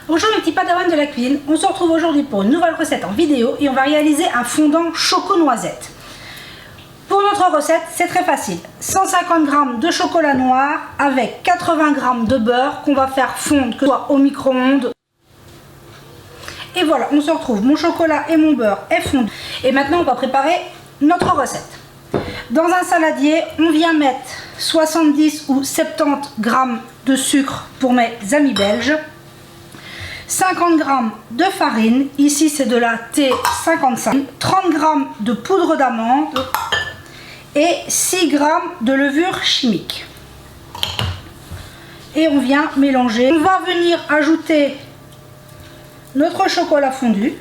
Bonjour mes petits padawans de la cuisine, on se retrouve aujourd'hui pour une nouvelle recette en vidéo et on va réaliser un fondant choco-noisette. Pour notre recette, c'est très facile. 150 g de chocolat noir avec 80 g de beurre qu'on va faire fondre, que ce soit au micro-ondes. Et voilà, on se retrouve, mon chocolat et mon beurre est fondu. Et maintenant, on va préparer notre recette. Dans un saladier, on vient mettre 70 ou 70 g de sucre pour mes amis belges. 50 g de farine, ici c'est de la T55, 30 g de poudre d'amande et 6 g de levure chimique. Et on vient mélanger. On va venir ajouter notre chocolat fondu.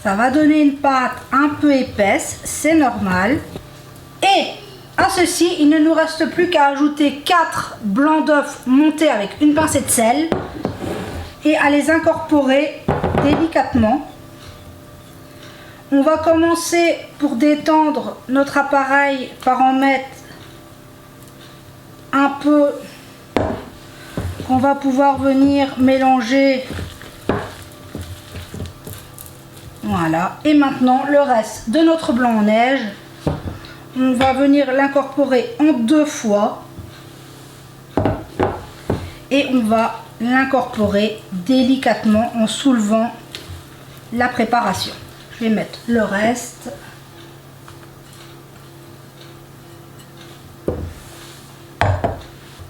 Ça va donner une pâte un peu épaisse, c'est normal. Et à ceci, il ne nous reste plus qu'à ajouter 4 blancs d'œufs montés avec une pincée de sel et à les incorporer délicatement. On va commencer pour détendre notre appareil par en mettre un peu qu'on va pouvoir venir mélanger. Voilà. Et maintenant le reste de notre blanc en neige, on va venir l'incorporer en 2 fois et on va l'incorporer délicatement en soulevant la préparation. Je vais mettre le reste.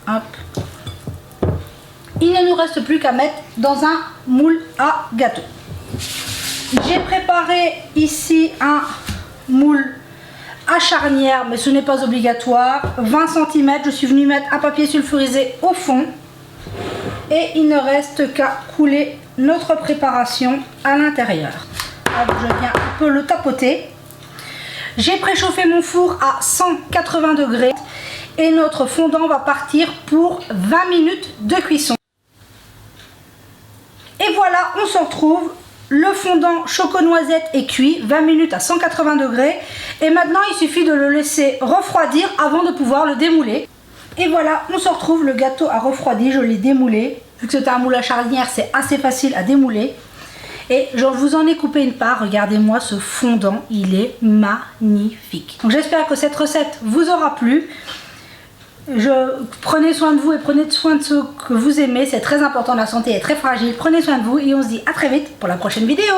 Hop. Il ne nous reste plus qu'à mettre dans un moule à gâteau. J'ai préparé ici un moule à charnière, mais ce n'est pas obligatoire. 20 cm, je suis venue mettre un papier sulfurisé au fond. Et il ne reste qu'à couler notre préparation à l'intérieur. Je viens un peu le tapoter. J'ai préchauffé mon four à 180 degrés et notre fondant va partir pour 20 minutes de cuisson. Et voilà, on se retrouve. Le fondant choco-noisette est cuit, 20 minutes à 180 degrés. Et maintenant, il suffit de le laisser refroidir avant de pouvoir le démouler. Et voilà, on se retrouve, le gâteau a refroidi, je l'ai démoulé. Vu que c'était un moule à charnière, c'est assez facile à démouler. Et je vous en ai coupé une part, regardez-moi ce fondant, il est magnifique. Donc j'espère que cette recette vous aura plu. Prenez soin de vous et prenez soin de ceux que vous aimez, c'est très important, la santé est très fragile. Prenez soin de vous et on se dit à très vite pour la prochaine vidéo.